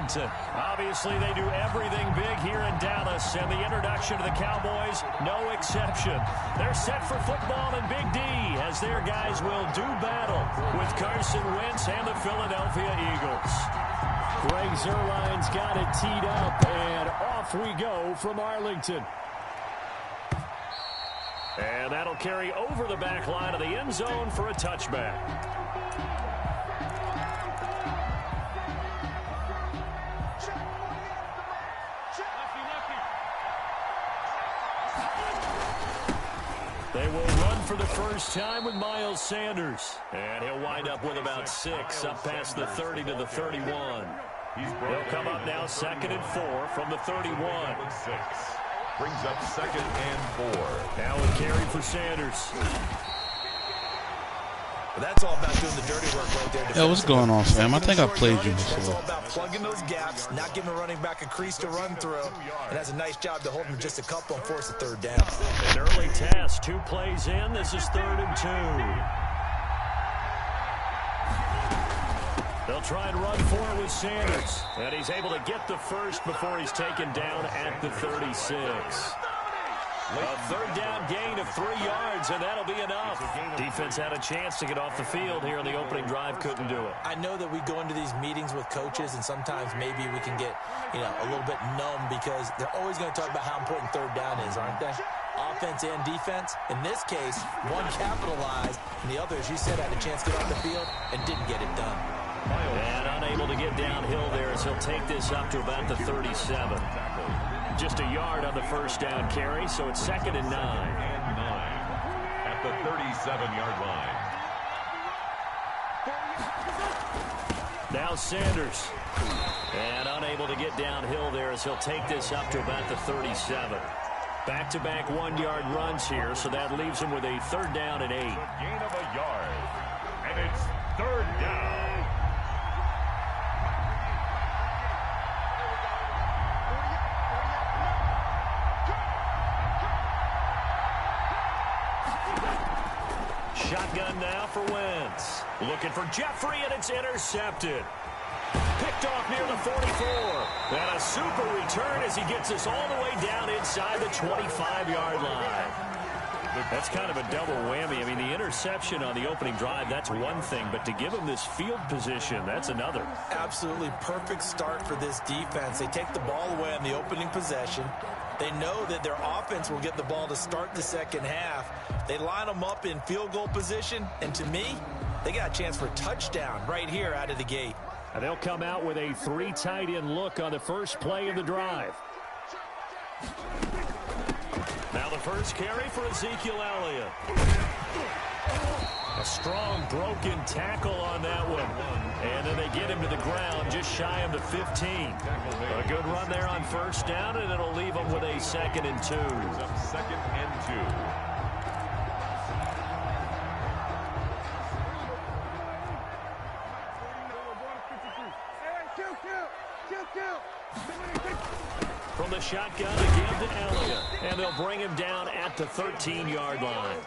Arlington. Obviously, they do everything big here in Dallas, and the introduction to the Cowboys, no exception. They're set for football in Big D, as their guys will do battle with Carson Wentz and the Philadelphia Eagles. Greg Zuerlein's got it teed up, and off we go from Arlington. And that'll carry over the back line of the end zone for a touchback. They will run for the first time with Miles Sanders. And he'll wind up with about 6 up past the 30 to the 31. He'll come up now 2nd and 4 from the 31. Brings up 2nd and 4. Now a carry for Sanders. Well, that's all about doing the dirty work right there. Yo, what's going on, fam? I think I played you before. That's all about plugging those gaps, not giving a running back a crease to run through. And that's a nice job to hold him just a couple and force a 3rd down. An early test, 2 plays in. This is 3rd and 2. They'll try and run for it with Sanders. And he's able to get the first before he's taken down at the 36. A 3rd down gain of 3 yards, and that'll be enough. Defense had a chance to get off the field here on the opening drive, couldn't do it. I know that we go into these meetings with coaches, and sometimes maybe we can get, a little bit numb because they're always going to talk about how important 3rd down is, aren't they? Offense and defense. In this case, one capitalized, and the other, as you said, had a chance to get off the field and didn't get it done. And unable to get downhill there as he'll take this up to about the 37. Just a yard on the first down carry, so it's 2nd and 9. At the 37-yard line. Now Sanders. And unable to get downhill there as he'll take this up to about the 37. Back-to-back 1-yard runs here, so that leaves him with a 3rd down and 8. Gain of a yard. And it's 3rd down. Shotgun now for Wentz. Looking for Jeffrey, and it's intercepted. Picked off near the 44. And a super return as he gets us all the way down inside the 25-yard line. That's kind of a double whammy. I mean, the interception on the opening drive, that's one thing. But to give him this field position, that's another. Absolutely perfect start for this defense. They take the ball away on the opening possession. They know that their offense will get the ball to start the second half. They line them up in field goal position, and to me, they got a chance for a touchdown right here out of the gate. And they'll come out with a 3 tight end look on the first play of the drive. Now the first carry for Ezekiel Elliott. A strong broken tackle on that one. And then they get him to the ground just shy of the 15. A good run there on first down, and it'll leave them with a 2nd and 2. 2nd and 2. From the shotgun again to Elliott. And they'll bring him down at the 13-yard line.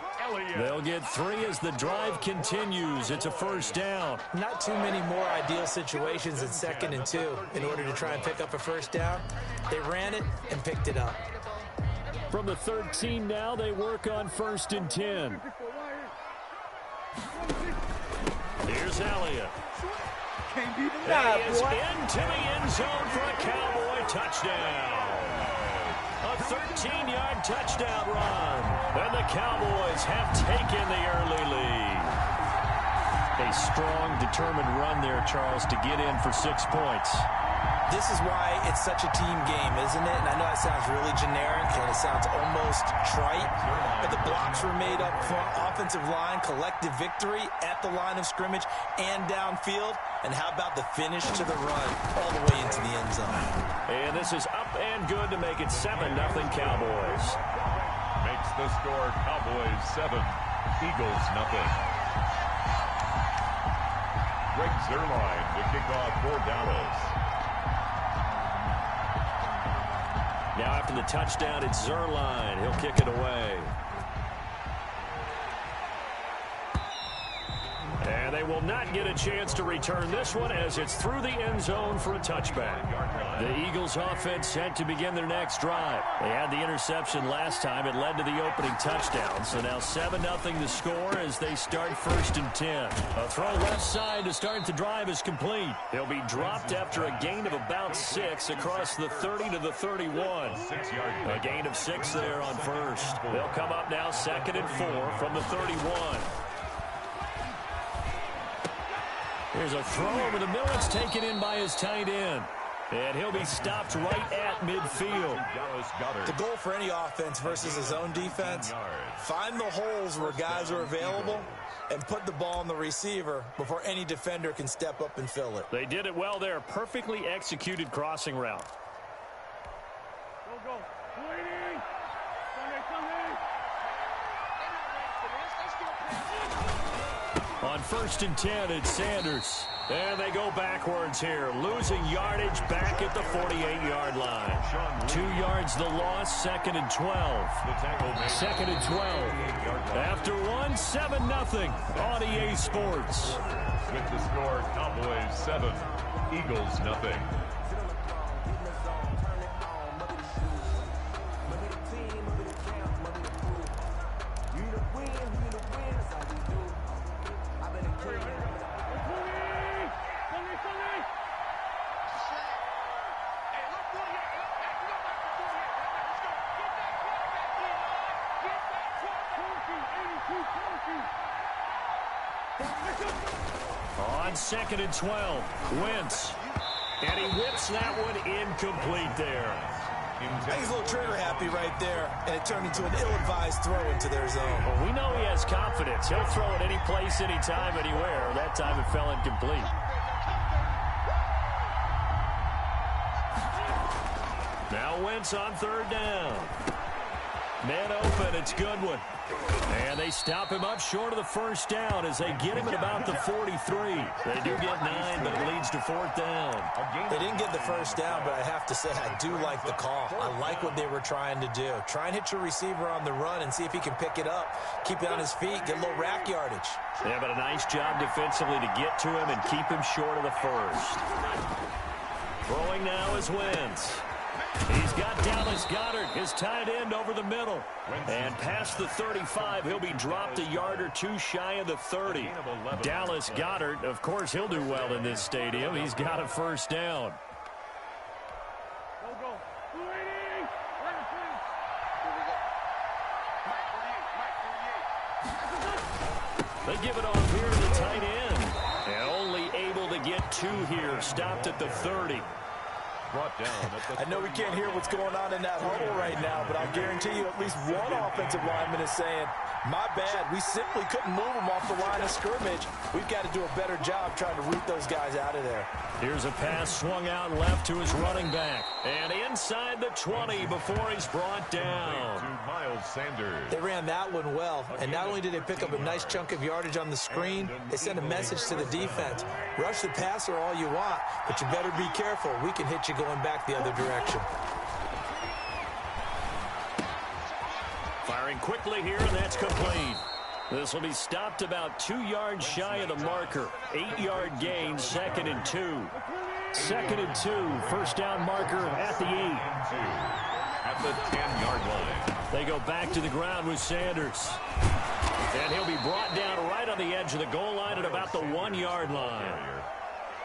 They'll get 3 as the drive continues. It's a first down. Not too many more ideal situations than 2nd and 2 in order to try and pick up a first down. They ran it and picked it up. From the 13 now, they work on 1st and 10. Here's Elliott. Can't be denied, he is boy. into the end zone for a Cowboy touchdown. A 13-yard touchdown run. And the Cowboys have taken the early lead. A strong, determined run there, Charles, to get in for 6 points. This is why it's such a team game, isn't it? And I know that sounds really generic and it sounds almost trite, but the blocks were made up front, offensive line, collective victory at the line of scrimmage and downfield. And how about the finish to the run all the way into the end zone? And this is up and good to make it 7-0 Cowboys. Makes the score Cowboys 7, Eagles 0. Greg Zuerlein to kick off for Dallas. Now after the touchdown, it's Zuerlein. He'll kick it away. And they they will not get a chance to return this one as it's through the end zone for a touchback. The Eagles offense set to begin their next drive. They had the interception last time. It led to the opening touchdown. So now 7-0 the score as they start 1st and 10. A throw left side to start the drive is complete. He'll be dropped after a gain of about 6 across the 30 to the 31. A gain of 6 there on first. They'll come up now 2nd and 4 from the 31. Here's a throw over the middle. It's taken in by his tight end. And he'll be stopped right at midfield. The goal for any offense versus his own defense, find the holes where guys are available and put the ball on the receiver before any defender can step up and fill it. They did it well there. Perfectly executed crossing route. Go. Waiting. On 1st and 10, it's Sanders. And they go backwards here, losing yardage back at the 48-yard line. 2 yards the loss, 2nd and 12. 2nd and 12. After one, 7-0 on EA Sports. With the score, Cowboys 7, Eagles nothing. On 2nd and 12, Wentz. And he whips that one incomplete there. He's a little trigger happy right there, and it turned into an ill-advised throw into their zone. Well, we know he has confidence. He'll throw it any place, anytime, anywhere. That time it fell incomplete. Now Wentz on 3rd down. Man open, it's Goodwin. And they stop him up short of the 1st down as they get him at about the 43. They do get 9, but it leads to 4th down. They didn't get the 1st down, but I have to say I do like the call. I like what they were trying to do. Try and hit your receiver on the run and see if he can pick it up. Keep it on his feet, get a little rack yardage. Yeah, but a nice job defensively to get to him and keep him short of the 1st. Throwing now is Wentz. He's got Dallas Goedert, his tight end, over the middle. And past the 35, he'll be dropped a yard or 2 shy of the 30. Dallas Goedert, of course, he'll do well in this stadium. He's got a 1st down. Go. Waiting. They give it off here to the tight end. And only able to get 2 here, stopped at the 30. I know we can't hear what's going on in that huddle right now, but I'll guarantee you at least one offensive lineman is saying, my bad, we simply couldn't move them off the line of scrimmage. We've got to do a better job trying to root those guys out of there. Here's a pass swung out left to his running back. And inside the 20 before he's brought down. Miles Sanders. They ran that one well, and not only did they pick up a nice chunk of yardage on the screen, they sent a message to the defense. Rush the passer all you want, but you better be careful. We can hit you going back the other direction. Firing quickly here, and that's complete. This will be stopped about 2 yards shy of the marker. 8-yard gain, 2nd and 2. 2nd and 2, 1st down marker at the 8. At the 10-yard line. They go back to the ground with Sanders. And he'll be brought down right on the edge of the goal line at about the 1-yard line.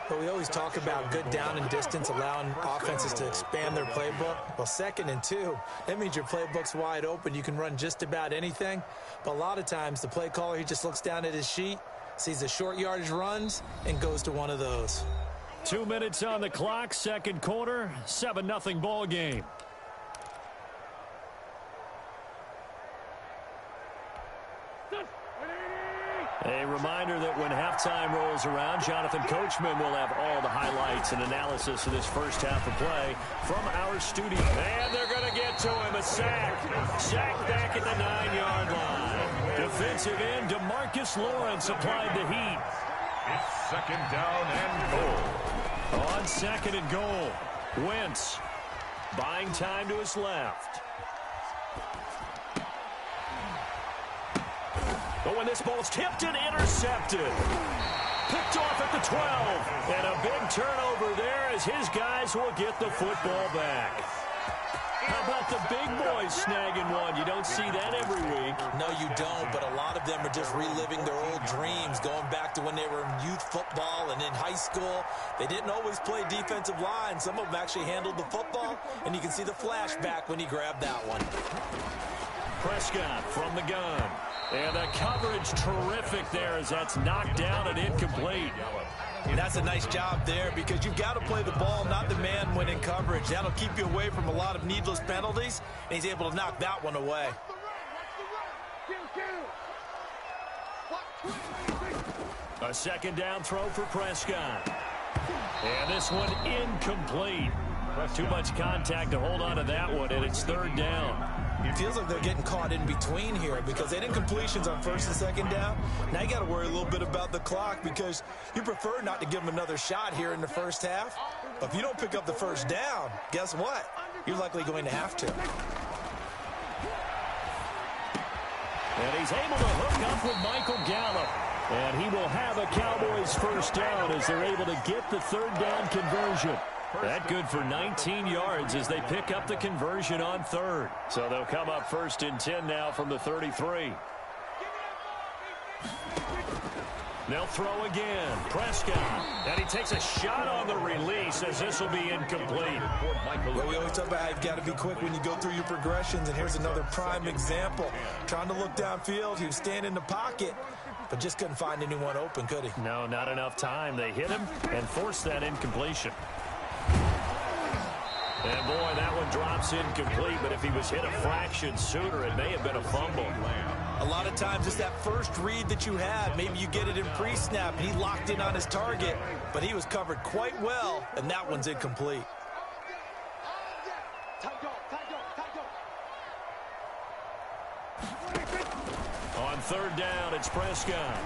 But we always talk about good down and distance, allowing offenses to expand their playbook. Well, 2nd and 2, that means your playbook's wide open. You can run just about anything. But a lot of times, the play caller, he just looks down at his sheet, sees the short yardage runs, and goes to one of those. 2 minutes on the clock, 2nd quarter, 7-0 ball game. A reminder that when halftime rolls around, Jonathan Coachman will have all the highlights and analysis of this 1st half of play from our studio. And they're going to get to him. A sack. Sack back at the 9-yard line. Defensive end, DeMarcus Lawrence applied the heat. It's 2nd down and goal. On 2nd and goal, Wentz buying time to his left. But when this ball's tipped and intercepted. Picked off at the 12. And a big turnover there as his guys will get the football back. How about the big boys snagging one? You don't see that every week. No, you don't, but a lot of them are just reliving their old dreams, going back to when they were in youth football and in high school. They didn't always play defensive line. Some of them actually handled the football, and you can see the flashback when he grabbed that one. Prescott from the gun. And the coverage terrific there as that's knocked down and incomplete. And that's a nice job there because you've got to play the ball, not the man when in coverage. That'll keep you away from a lot of needless penalties, and he's able to knock that one away. A second down throw for Prescott. And this one incomplete. Too much contact to hold on to that one, and it's third down. It feels like they're getting caught in between here because they didn't completions on first and second down. Now you got to worry a little bit about the clock because you prefer not to give them another shot here in the first half. But if you don't pick up the first down, guess what? You're likely going to have to. And he's able to hook up with Michael Gallup. And he will have a Cowboys first down as they're able to get the third down conversion. That good for 19 yards as they pick up the conversion on third. So they'll come up first and 10 now from the 33. They'll throw again. Prescott. And he takes a shot on the release as this will be incomplete. Well, we always talk about how you've got to be quick when you go through your progressions, and here's another prime example. Trying to look downfield, he was standing in the pocket, but just couldn't find anyone open, could he? No, not enough time. They hit him and forced that incompletion. And, boy, that one drops incomplete, but if he was hit a fraction sooner, it may have been a fumble. A lot of times it's that first read that you have. Maybe you get it in pre-snap, and he locked in on his target, but he was covered quite well, and that one's incomplete. On third down, it's Prescott.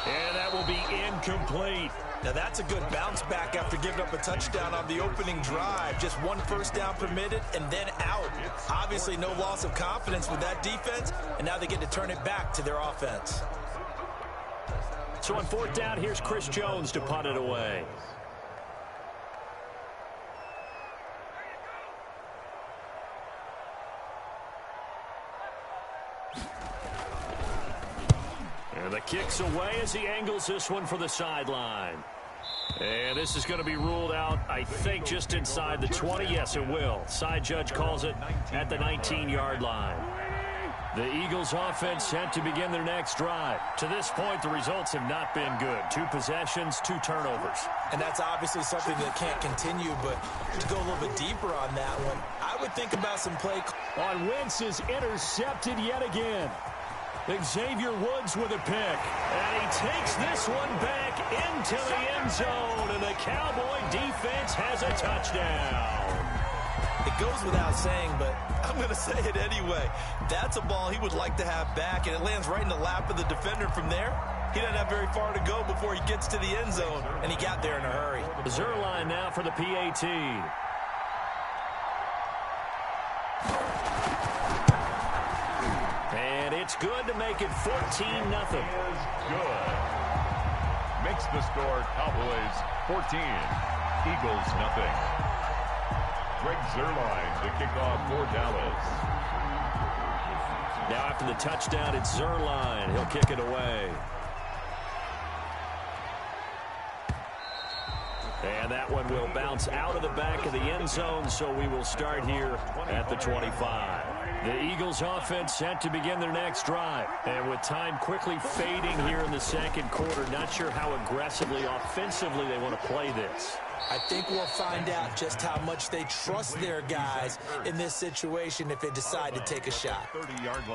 And that will be incomplete. Now that's a good bounce back after giving up a touchdown on the opening drive. Just one first down permitted and then out. Obviously no loss of confidence with that defense, and now they get to turn it back to their offense. So on fourth down, here's Chris Jones to punt it away. And the kick's away as he angles this one for the sideline. And this is going to be ruled out, I think, just inside the 20. Yes, it will. Side judge calls it at the 19-yard line. The Eagles offense set to begin their next drive. To this point, the results have not been good. 2 possessions, 2 turnovers. And that's obviously something that can't continue, but to go a little bit deeper on that one, I would think about some play. On Wentz is intercepted yet again. Xavier Woods with a pick. And he takes this one back into the end zone. And the Cowboy defense has a touchdown. It goes without saying, but I'm going to say it anyway. That's a ball he would like to have back, and it lands right in the lap of the defender from there. He doesn't have very far to go before he gets to the end zone, and he got there in a hurry. Zerline now for the PAT. And it's good to make it 14-0. Good. Makes the score Cowboys 14, Eagles nothing. Greg Zerline to kick off for Dallas. Now after the touchdown, it's Zerline. He'll kick it away. And that one will bounce out of the back of the end zone, so we will start here at the 25. The Eagles offense set to begin their next drive. And with time quickly fading here in the second quarter, not sure how aggressively, offensively they want to play this. I think we'll find out just how much they trust their guys in this situation if they decide to take a shot.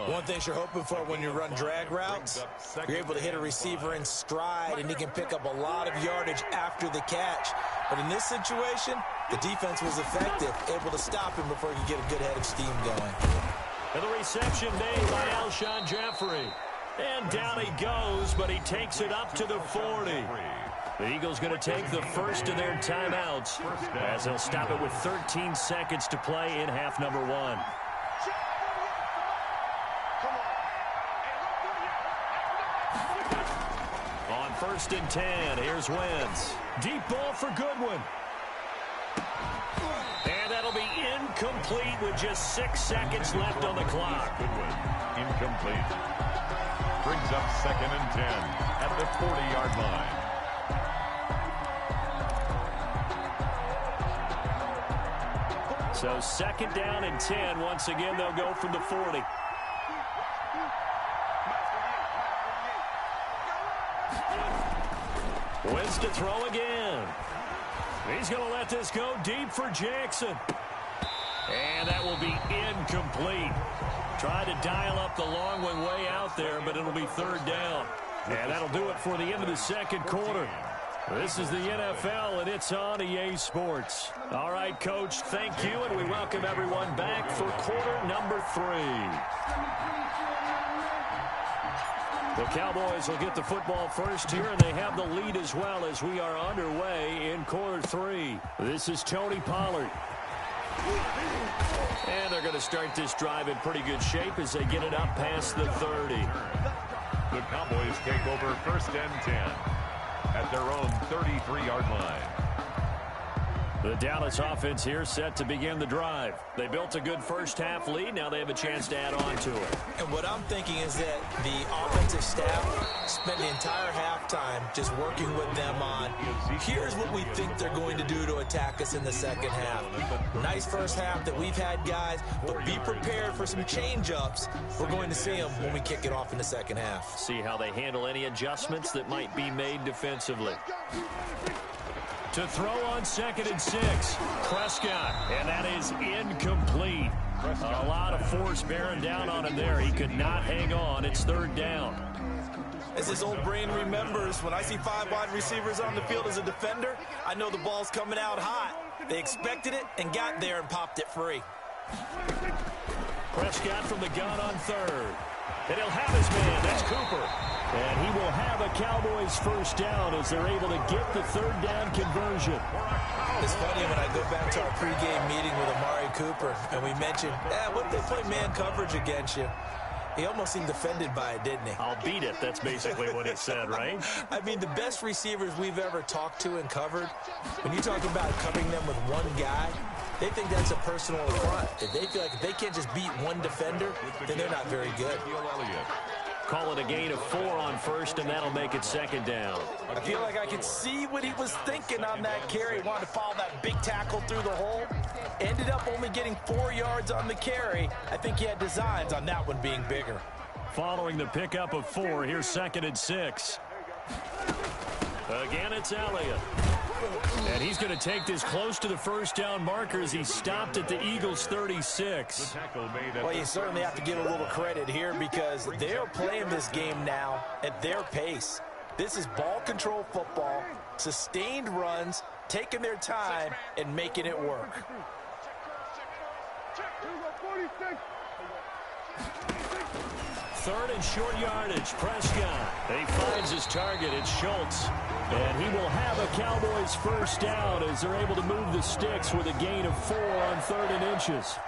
One thing you're hoping for when you run drag routes, you're able to hit a receiver in stride, and he can pick up a lot of yardage after the catch. But in this situation, the defense was effective, able to stop him before he could get a good head of steam going. And the reception made by Alshon Jeffrey. And down he goes, but he takes it up to the 40. The Eagles going to take the first of their timeouts as they'll stop it with 13 seconds to play in half number 1. On 1st and 10. Here's Wentz. Deep ball for Goodwin. And that'll be incomplete with just 6 seconds left on the clock. Goodwin, incomplete. Brings up 2nd and 10 at the 40-yard line. So 2nd down and 10. Once again, they'll go from the 40. Wentz to throw again. He's going to let this go deep for Jackson. And that will be incomplete. Tried to dial up the long one way out there, but it'll be 3rd down. And that'll do it for the end of the 2nd quarter. This is the NFL, and it's on EA Sports. All right, Coach, thank you, and we welcome everyone back for quarter number 3. The Cowboys will get the football first here, and they have the lead as well as we are underway in quarter 3. This is Tony Pollard. And they're going to start this drive in pretty good shape as they get it up past the 30. The Cowboys take over 1st and 10 at their own 33-yard line. The Dallas offense here set to begin the drive. They built a good first-half lead. Now they have a chance to add on to it. And what I'm thinking is that the offensive staff spent the entire halftime just working with them on, here's what we think they're going to do to attack us in the 2nd half. Nice first half that we've had, guys, but be prepared for some change-ups. We're going to see them when we kick it off in the 2nd half. See how they handle any adjustments that might be made defensively. To throw on 2nd and 6. Prescott, and that is incomplete. A lot of force bearing down on him there. He could not hang on. It's 3rd down. As his old brain remembers, when I see 5 wide receivers on the field as a defender, I know the ball's coming out hot. They expected it and got there and popped it free. Prescott from the gun on 3rd. And he'll have his man. That's Cooper. And he will have a Cowboys first down as they're able to get the 3rd down conversion. It's funny when I go back to our pregame meeting with Amari Cooper, and we mentioned, what if they play man coverage against you? He almost seemed offended by it, didn't he? I'll beat it. That's basically what he said, right? I mean, the best receivers we've ever talked to and covered, when you talk about covering them with one guy, they think that's a personal affront. If they feel like if they can't just beat one defender, then they're not very good. Call it a gain of 4 on 1st, and that'll make it 2nd down. I feel like I could see what he was thinking on that carry. He wanted to follow that big tackle through the hole. Ended up only getting 4 yards on the carry. I think he had designs on that one being bigger. Following the pickup of 4, here's 2nd and 6. Again, it's Elliott. And he's going to take this close to the first down marker as he stopped at the Eagles' 36. Well, you certainly have to give a little credit here because they're playing this game now at their pace. This is ball control football, sustained runs, taking their time, and making it work. 3rd and short yardage. Prescott. He finds his target. It's Schultz. And he will have a Cowboys first down as they're able to move the sticks with a gain of 4 on 3rd and inches.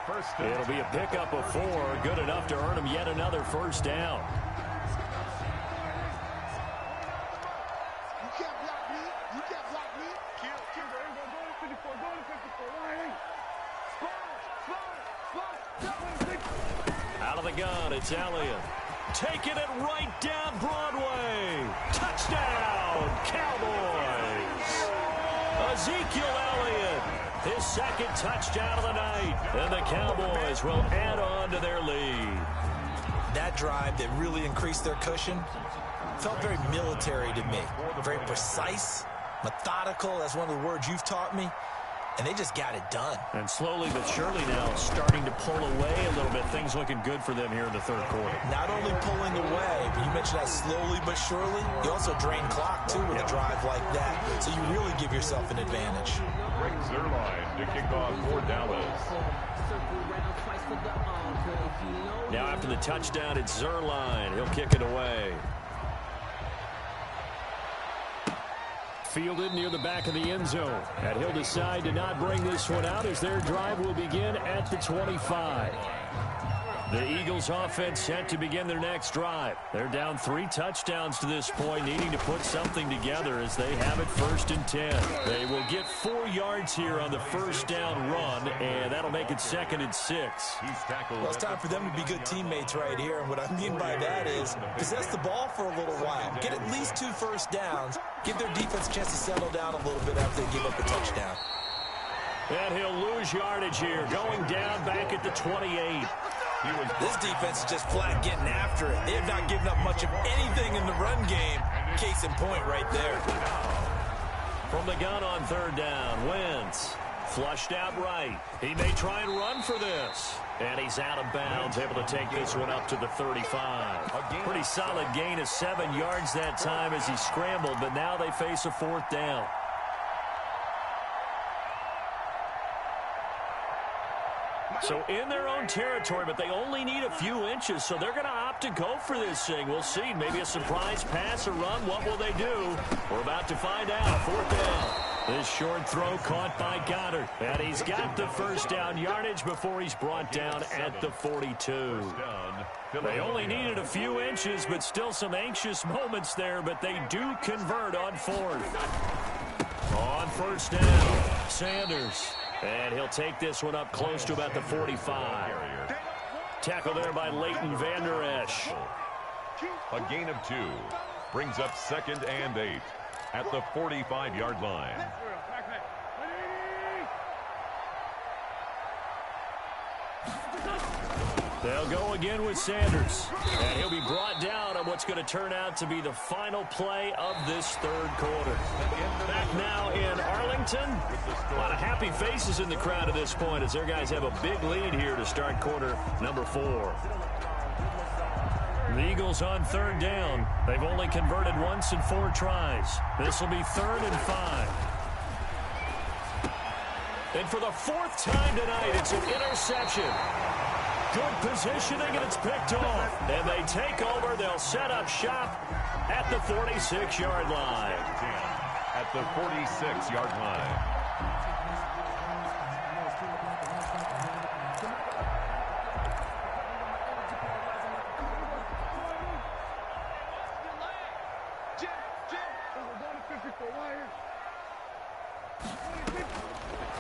It'll be a pickup of 4. Good enough to earn him yet another first down. Out of the gun, it's Elliott. Taking it right down Broadway. Touchdown, Cowboys. Ezekiel Elliott, his 2nd touchdown of the night. And the Cowboys will add on to their lead. That drive that really increased their cushion felt very military to me. Very precise, methodical. That's one of the words you've taught me. And they just got it done. And slowly but surely now starting to pull away a little bit. Things looking good for them here in the 3rd quarter. Not only pulling away, but you mentioned that slowly but surely. You also drain clock, too, with a drive like that. So you really give yourself an advantage. Greg Zuerlein to kick off for Dallas. Now after the touchdown, it's Zuerlein. He'll kick it away. Fielded near the back of the end zone. And he'll decide to not bring this one out as their drive will begin at the 25. The Eagles offense set to begin their next drive. They're down 3 touchdowns to this point, needing to put something together as they have it 1st and 10. They will get 4 yards here on the first down run, and that'll make it 2nd and 6. Well, it's time for them to be good teammates right here. And what I mean by that is possess the ball for a little while. Get at least 2 first downs. Give their defense a chance to settle down a little bit after they give up a touchdown. And he'll lose yardage here, going down back at the 28. This defense is just flat getting after it. They have not given up much of anything in the run game. Case in point right there. From the gun on 3rd down, Wentz flushed out right. He may try and run for this. And he's out of bounds, able to take this one up to the 35. Pretty solid gain of 7 yards that time as he scrambled, but now they face a 4th down. So in their own territory, but they only need a few inches, so they're going to opt to go for this thing. We'll see. Maybe a surprise pass or run. What will they do? We're about to find out. 4th down. This short throw caught by Goddard. And he's got the first down yardage before he's brought down at the 42. They only needed a few inches, but still some anxious moments there, but they do convert on 4th. On 1st down, Sanders. And he'll take this one up close to about the 45. Tackle there by Leighton Vander Esch. A gain of 2 brings up 2nd and 8 at the 45-yard line. They'll go again with Sanders. And he'll be brought down on what's going to turn out to be the final play of this 3rd quarter. Back now in Arlington. A lot of happy faces in the crowd at this point as their guys have a big lead here to start quarter number 4. The Eagles on 3rd down. They've only converted once in 4 tries. This will be 3rd and 5. And for the 4th time tonight, it's an interception. Good positioning, and it's picked off. And they take over. They'll set up shop at the 46-yard line. At the 46-yard line.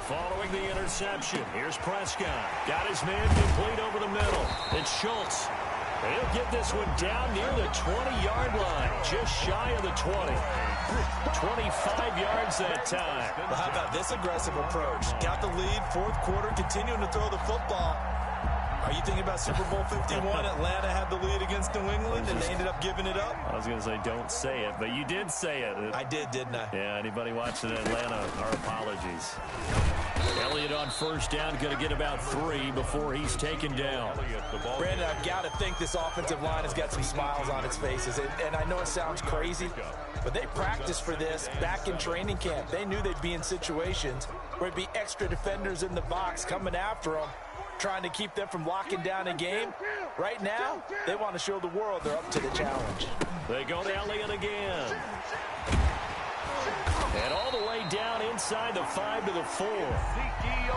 Following the interception, here's Prescott. Got his man complete over the middle. It's Schultz. He'll get this one down near the 20-yard line, just shy of the 20. 25 yards that time. Well, how about this aggressive approach? Got the lead, 4th quarter, continuing to throw the football. Are you thinking about Super Bowl 51? Atlanta had the lead against New England, and they ended up giving it up? I was going to say, don't say it, but you did say it. I did, didn't I? Yeah, anybody watching Atlanta, our apologies. Elliott on 1st down, going to get about 3 before he's taken down. Brandon, I've got to think this offensive line has got some smiles on its faces. And I know it sounds crazy, but they practiced for this back in training camp. They knew they'd be in situations where it'd be extra defenders in the box coming after them, trying to keep them from locking down a game. Right now, they want to show the world they're up to the challenge. They go to Elliott again. And all the way down inside the 5 to the 4.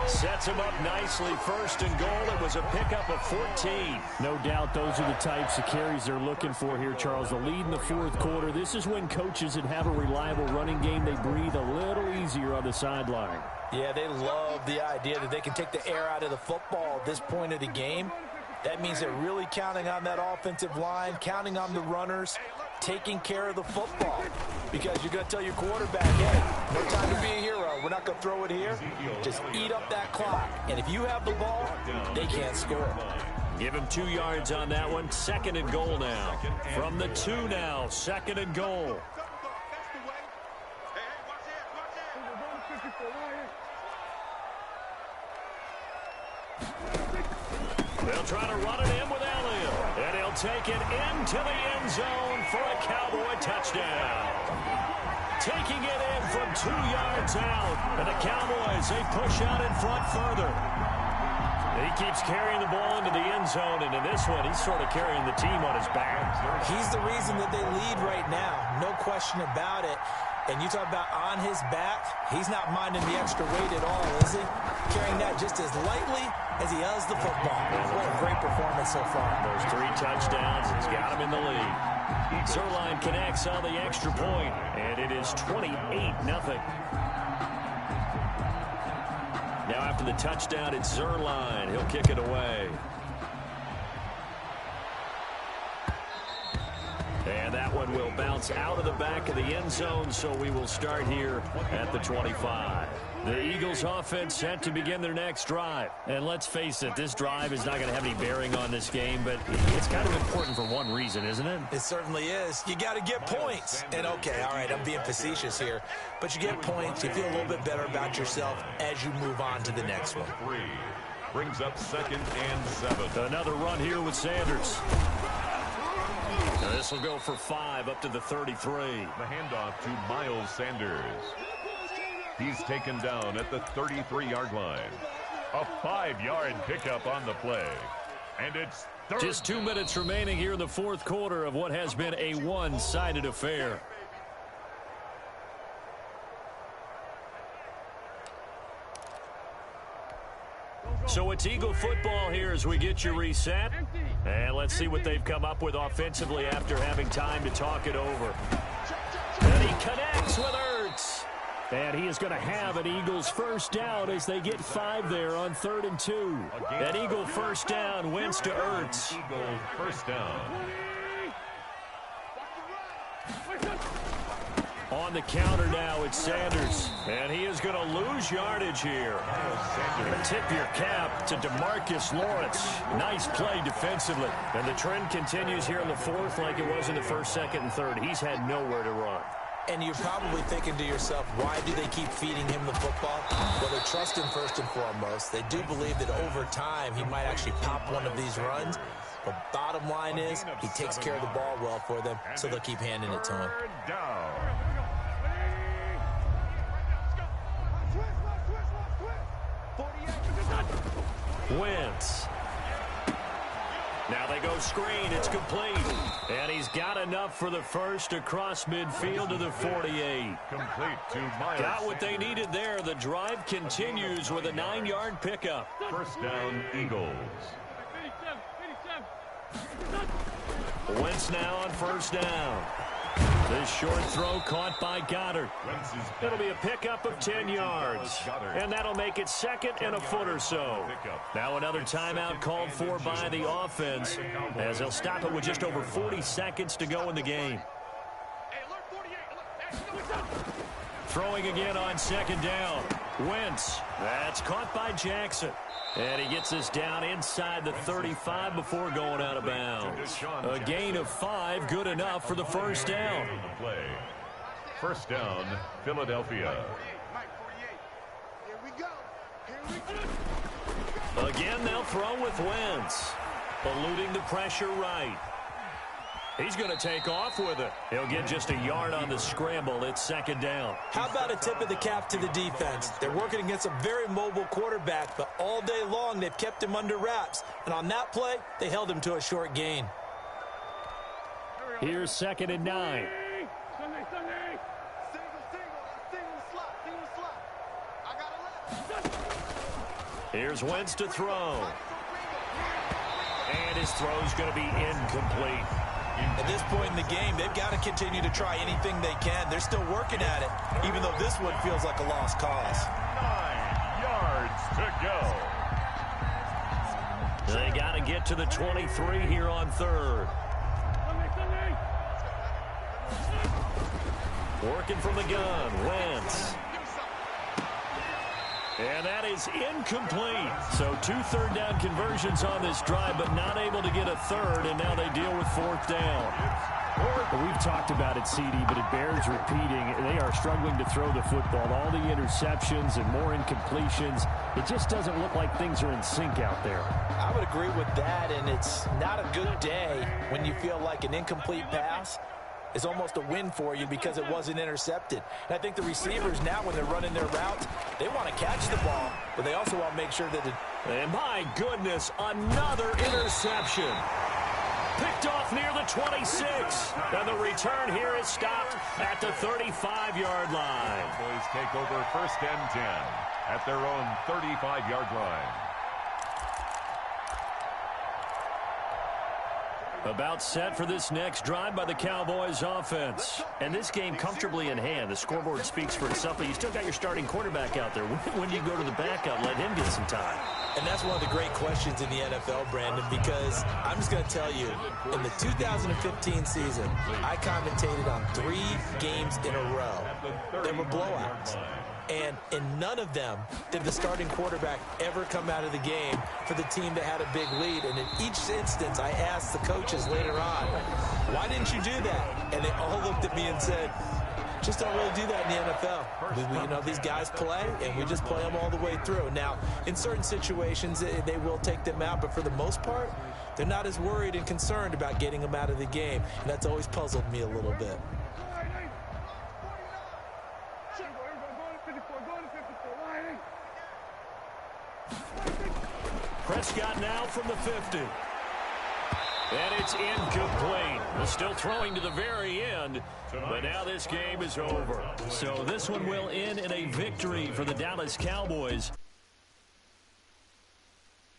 Sets him up nicely. 1st and goal. It was a pickup of 14. No doubt those are the types of carries they're looking for here, Charles. The lead in the 4th quarter. This is when coaches that have a reliable running game, they breathe a little easier on the sideline. Yeah, they love the idea that they can take the air out of the football at this point of the game. That means they're really counting on that offensive line, counting on the runners, taking care of the football. Because you're going to tell your quarterback, hey, no time to be a hero. We're not going to throw it here. Just eat up that clock. And if you have the ball, they can't score. Give him 2 yards on that one. 2nd and goal now. From the 2 now, 2nd and goal. They'll try to run it in with Elliott. And he'll take it into the end zone for a Cowboy touchdown. Taking it in from 2 yards out. And the Cowboys, they push out in front further. He keeps carrying the ball into the end zone. And in this one, he's sort of carrying the team on his back. He's the reason that they lead right now. No question about it. And you talk about on his back, he's not minding the extra weight at all, is he? carrying that just as lightly as he has the football. What a great performance so far. Those 3 touchdowns, he's got him in the lead. Zerline connects on the extra point, and it is 28-0. Now after the touchdown, it's Zerline. He'll kick it away. And that one will bounce out of the back of the end zone, so we will start here at the 25. The Eagles offense set to begin their next drive. And let's face it, this drive is not going to have any bearing on this game, but it's kind of important for one reason, isn't it? It certainly is. You got to get points. And okay, all right, I'm being facetious here, but you get points, you feel a little bit better about yourself as you move on to the next one. 3 brings up 2nd and 7. Another run here with Sanders. Now this will go for 5 up to the 33. The handoff to Miles Sanders. He's taken down at the 33-yard line. A 5-yard pickup on the play. And it's third. Just 2 minutes remaining here in the 4th quarter of what has been a one-sided affair. So it's Eagle football here as we get you reset. And let's see what they've come up with offensively after having time to talk it over. And he connects with Ertz. And he is going to have an Eagles first down as they get 5 there on 3rd and 2. An Eagle first down, Wentz to Ertz. Eagle first down. On the counter now, it's Sanders. And he is going to lose yardage here. Tip your cap to DeMarcus Lawrence. Nice play defensively. And the trend continues here in the 4th like it was in the 1st, 2nd, and 3rd. He's had nowhere to run. And you're probably thinking to yourself, why do they keep feeding him the football? Well, they trust him first and foremost. They do believe that over time he might actually pop one of these runs. But bottom line is he takes care of the ball well for them, so they'll keep handing it to him. Wentz. Now they go screen. It's complete. And he's got enough for the first across midfield to the 48. Complete to Miles. Got what they needed there. The drive continues with a 9-yard pickup. First down, Eagles. Wentz now on first down. This short throw caught by Goddard. It'll be a pickup of 10 yards. And that'll make it 2nd and a foot or so. Now another timeout called for by the offense as they'll stop it with just over 40 seconds to go in the game. Throwing again on 2nd down. Wentz. That's caught by Jackson. And he gets this down inside the 35 before going out of bounds. A gain of 5, good enough for the first down. First down, Philadelphia. Again, they'll throw with Wentz. Eluding the pressure right. He's going to take off with it. He'll get just a yard on the scramble. It's 2nd down. How about a tip of the cap to the defense? They're working against a very mobile quarterback, but all day long they've kept him under wraps. And on that play, they held him to a short gain. Here's 2nd and 9. Here's Wentz to throw. And his throw's going to be incomplete. At this point in the game, they've got to continue to try anything they can. They're still working at it, even though this one feels like a lost cause. 9 yards to go. They got to get to the 23 here on 3rd. Working from the gun, Wentz. And that is incomplete. So 2 third-down conversions on this drive, but not able to get a third, and now they deal with 4th down. Well, we've talked about it, CD, but it bears repeating. They are struggling to throw the football. All the interceptions and more incompletions. It just doesn't look like things are in sync out there. I would agree with that, and it's not a good day when you feel like an incomplete pass is almost a win for you because it wasn't intercepted. And I think the receivers now, when they're running their routes, they want to catch the ball, but they also want to make sure that it... And my goodness, another interception. Picked off near the 26. And the return here is stopped at the 35-yard line. Boys take over 1st and 10. at their own 35-yard line. About set for this next drive by the Cowboys offense. And this game comfortably in hand. The scoreboard speaks for itself, but you still got your starting quarterback out there. When do you go to the backup, let him get some time? And that's one of the great questions in the NFL, Brandon, because I'm just going to tell you, in the 2015 season, I commentated on 3 games in a row. There were blowouts. And in none of them did the starting quarterback ever come out of the game for the team that had a big lead. And in each instance, I asked the coaches later on, why didn't you do that? And they all looked at me and said, just don't really do that in the NFL. You know, these guys play, and we just play them all the way through. Now, in certain situations, they will take them out, but for the most part, they're not as worried and concerned about getting them out of the game. And that's always puzzled me a little bit. Prescott now from the 50. And it's incomplete. We're still throwing to the very end, but now this game is over. So this one will end in a victory for the Dallas Cowboys.